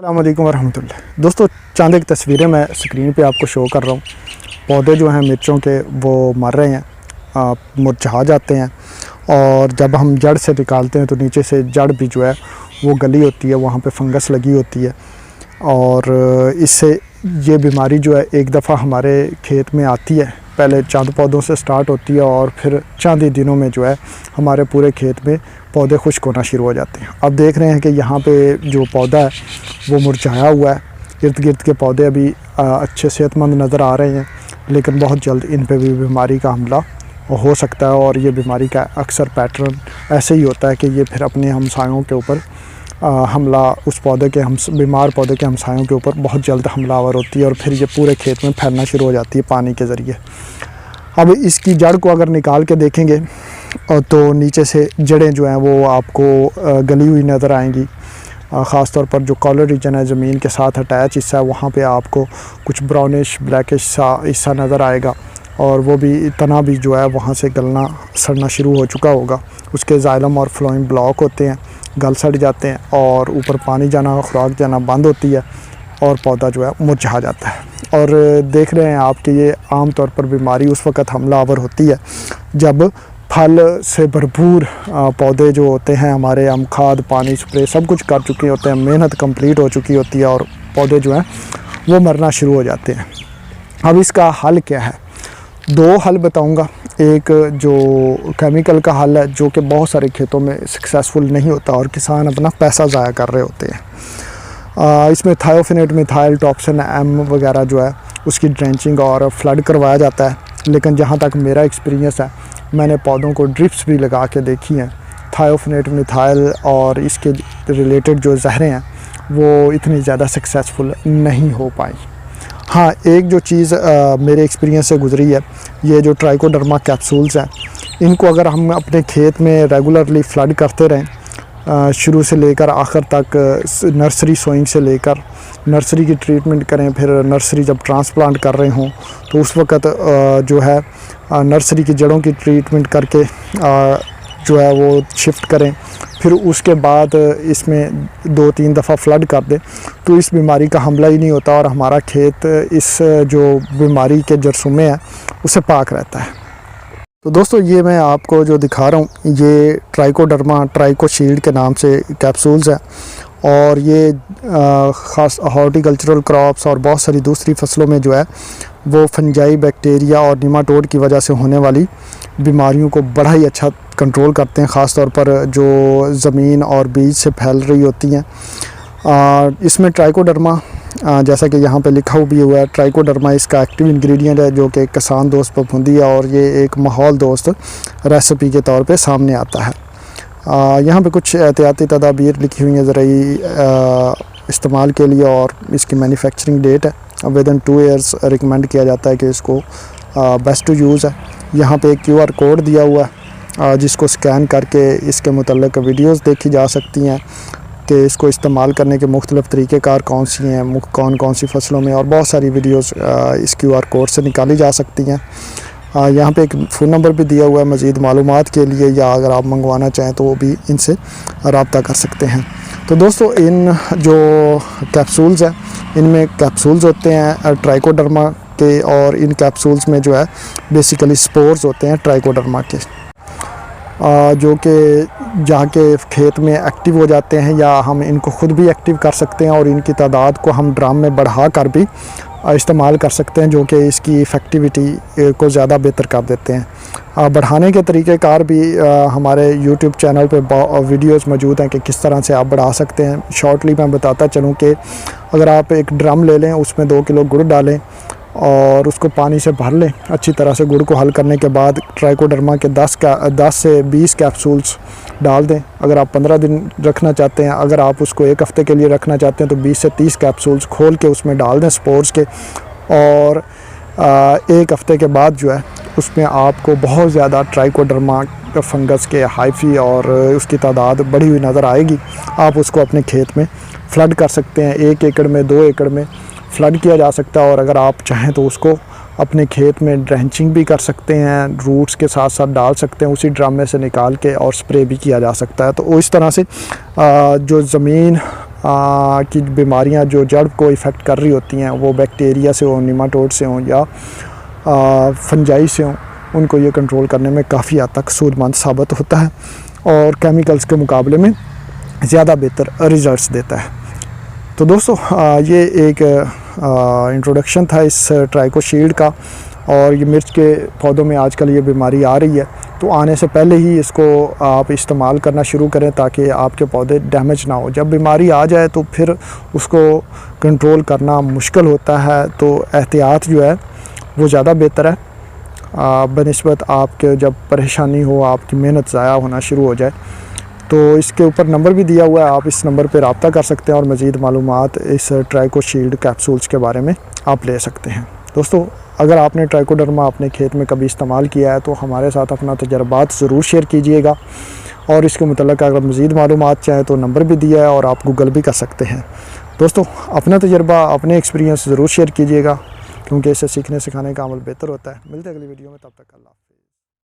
अस्सलाम वालेकुम वरहमतुल्लाह। दोस्तों चंद एक तस्वीरें मैं स्क्रीन पे आपको शो कर रहा हूँ। पौधे जो हैं मिर्चों के वो मर रहे हैं, मुरझा जाते हैं और जब हम जड़ से निकालते हैं तो नीचे से जड़ भी जो है वो गली होती है, वहाँ पे फंगस लगी होती है और इससे ये बीमारी जो है एक दफ़ा हमारे खेत में आती है। पहले चंद पौधों से स्टार्ट होती है और फिर चंद ही दिनों में जो है हमारे पूरे खेत में पौधे खुश्क होना शुरू हो जाते हैं। अब देख रहे हैं कि यहाँ पे जो पौधा है वो मुरझाया हुआ है। इर्द गिर्द के पौधे अभी अच्छे सेहतमंद नज़र आ रहे हैं, लेकिन बहुत जल्द इन पे भी बीमारी का हमला हो सकता है और ये बीमारी का अक्सर पैटर्न ऐसे ही होता है कि ये फिर अपने हमसायों के ऊपर हमला उस पौधे के बीमार पौधे के हमसायों के ऊपर बहुत जल्द हमलावर होती है और फिर ये पूरे खेत में फैलना शुरू हो जाती है पानी के ज़रिए। अब इसकी जड़ को अगर निकाल के देखेंगे और तो नीचे से जड़ें जो हैं वो आपको गली हुई नज़र आएंगी। ख़ास तौर पर जो कॉलर रीजन है, ज़मीन के साथ अटैच हिस्सा है, वहाँ पे आपको कुछ ब्राउनिश ब्लैकिश सा हिस्सा नज़र आएगा और वो भी तना भी जो है वहाँ से गलना सड़ना शुरू हो चुका होगा। उसके जाइलम और फ्लोइम ब्लॉक होते हैं, गल सड़ जाते हैं और ऊपर पानी जाना खुराक जाना बंद होती है और पौधा जो है मुरझा जाता है। और देख रहे हैं आप कि ये आम तौर पर बीमारी उस वक़्त हमलावर होती है जब फल से भरपूर पौधे जो होते हैं हमारे, हम खाद पानी स्प्रे सब कुछ कर चुके होते हैं, मेहनत कंप्लीट हो चुकी होती है और पौधे जो हैं वो मरना शुरू हो जाते हैं। अब इसका हल क्या है? दो हल बताऊंगा। एक जो केमिकल का हल है जो कि बहुत सारे खेतों में सक्सेसफुल नहीं होता और किसान अपना पैसा ज़ाया कर रहे होते हैं। इसमें थायोफिनेट मिथाइल टॉक्सिन एम वगैरह जो है उसकी ड्रेंचिंग और फ्लड करवाया जाता है। लेकिन जहाँ तक मेरा एक्सपीरियंस है, मैंने पौधों को ड्रिप्स भी लगा के देखी हैं। थायोफिनेट मिथाइल और इसके रिलेटेड जो जहरें हैं वो इतनी ज़्यादा सक्सेसफुल नहीं हो पाई। हाँ, एक जो चीज़ मेरे एक्सपीरियंस से गुजरी है, ये जो ट्राइकोडर्मा कैप्सूल्स हैं, इनको अगर हम अपने खेत में रेगुलरली फ्लड करते रहें शुरू से लेकर आखिर तक, नर्सरी सोइंग से लेकर नर्सरी की ट्रीटमेंट करें, फिर नर्सरी जब ट्रांसप्लांट कर रहे हों तो उस वक़्त जो है नर्सरी की जड़ों की ट्रीटमेंट करके जो है वो शिफ्ट करें, फिर उसके बाद इसमें 2-3 दफ़ा फ्लड कर दें तो इस बीमारी का हमला ही नहीं होता और हमारा खेत इस जो बीमारी के जरसूमे हैं उससे पाक रहता है। तो दोस्तों ये मैं आपको जो दिखा रहा हूँ ये ट्राइकोडर्मा ट्राइकोशील्ड के नाम से कैप्सूल्स हैं और ये ख़ास हॉर्टिकल्चरल क्रॉप्स और बहुत सारी दूसरी फसलों में जो है वो फंजाई बैक्टीरिया और निमाटोड की वजह से होने वाली बीमारियों को बड़ा ही अच्छा कंट्रोल करते हैं, ख़ास तौर पर जो ज़मीन और बीज से फैल रही होती हैं। इसमें ट्राइकोडर्मा जैसा कि यहाँ पे लिखा भी हुआ है, ट्राइकोडर्मा इसका एक्टिव इंग्रेडिएंट है जो कि किसान दोस्त फफूंदी है और ये एक माहौल दोस्त रेसिपी के तौर पे सामने आता है। यहाँ पे कुछ एहतियाती तदाबीर लिखी हुई हैं ज़रूरी इस्तेमाल के लिए और इसकी मैन्युफैक्चरिंग डेट है विदिन 2 ईयर्स रिकमेंड किया जाता है कि इसको बेस्ट टू यूज़ है। यहाँ पे एक QR कोड दिया हुआ है जिसको स्कैन करके इसके मुतल्लिक़ वीडियोस देखी जा सकती हैं कि इसको इस्तेमाल करने के मुख्तलिफ़ तरीक़ेकार कौन सी हैं, कौन सी फसलों में, और बहुत सारी वीडियोस इस QR कोड से निकाली जा सकती हैं। यहाँ पे एक फ़ोन नंबर भी दिया हुआ है मज़ीद मालूमात के लिए, या अगर आप मंगवाना चाहें तो वो भी इनसे रब्ता कर सकते हैं। तो दोस्तों इन जो कैप्सूल्स हैं इनमें कैप्सूल्स होते हैं ट्राइकोडर्मा के और इन कैप्सूल्स में जो है बेसिकली स्पोर्स होते हैं ट्राइकोडर्मा के जो कि जाके खेत में एक्टिव हो जाते हैं, या हम इनको ख़ुद भी एक्टिव कर सकते हैं और इनकी तादाद को हम ड्रम में बढ़ा कर भी इस्तेमाल कर सकते हैं जो कि इसकी इफ़ेक्टिविटी को ज़्यादा बेहतर कर देते हैं। बढ़ाने के तरीक़ेकार भी हमारे YouTube चैनल पे वीडियोस मौजूद हैं कि किस तरह से आप बढ़ा सकते हैं। शॉर्टली मैं बताता चलूँ कि अगर आप एक ड्रम ले लें, उसमें 2 किलो गुड़ डालें और उसको पानी से भर लें अच्छी तरह से। गुड़ को हल करने के बाद ट्राइकोडर्मा के 10 से 20 कैप्सूल्स डाल दें। अगर आप 15 दिन रखना चाहते हैं, अगर आप उसको 1 हफ़्ते के लिए रखना चाहते हैं तो 20 से 30 कैप्सूल्स खोल के उसमें डाल दें स्पोर्स के, और 1 हफ़्ते के बाद जो है उसमें आपको बहुत ज़्यादा ट्राइकोडर्मा फंगस के हाइफी और उसकी तादाद बढ़ी हुई नज़र आएगी। आप उसको अपने खेत में फ्लड कर सकते हैं, 1 एकड़ में 2 एकड़ में फ्लड किया जा सकता है और अगर आप चाहें तो उसको अपने खेत में ड्रेंचिंग भी कर सकते हैं, रूट्स के साथ साथ डाल सकते हैं उसी ड्रम में से निकाल के, और स्प्रे भी किया जा सकता है। तो इस तरह से जो ज़मीन की बीमारियां जो जड़ को इफ़ेक्ट कर रही होती हैं, वो बैक्टीरिया से हो, निमाटोड से हों या फंजाई से हों, उनको ये कंट्रोल करने में काफ़ी हद तक सूदमंद साबित होता है और केमिकल्स के मुकाबले में ज़्यादा बेहतर रिज़ल्ट्स देता है। तो दोस्तों ये एक इंट्रोडक्शन था इस ट्राइकोशील्ड का। और ये मिर्च के पौधों में आजकल ये बीमारी आ रही है, तो आने से पहले ही इसको आप इस्तेमाल करना शुरू करें ताकि आपके पौधे डैमेज ना हो। जब बीमारी आ जाए तो फिर उसको कंट्रोल करना मुश्किल होता है, तो एहतियात जो है वो ज़्यादा बेहतर है बनिस्बत आपके जब परेशानी हो, आपकी मेहनत ज़ाया होना शुरू हो जाए। तो इसके ऊपर नंबर भी दिया हुआ है, आप इस नंबर पर रब्ता कर सकते हैं और मज़ीद मालूमात इस ट्राइकोशील्ड कैप्सूल्स के बारे में आप ले सकते हैं। दोस्तों, अगर आपने ट्राइकोडर्मा अपने खेत में कभी इस्तेमाल किया है तो हमारे साथ अपना तजर्बात ज़रूर शेयर कीजिएगा और इसके मुतल्लिक़ अगर मज़ीद मालूमात चाहें तो नंबर भी दिया है और आप गूगल भी कर सकते हैं। दोस्तों, अपना तजर्बा, अपने एक्सपीरियंस ज़रूर शेयर कीजिएगा क्योंकि इससे सीखने सिखाने का अमल बेहतर होता है। मिलते हैं अगली वीडियो में, तब तक अल्लाह।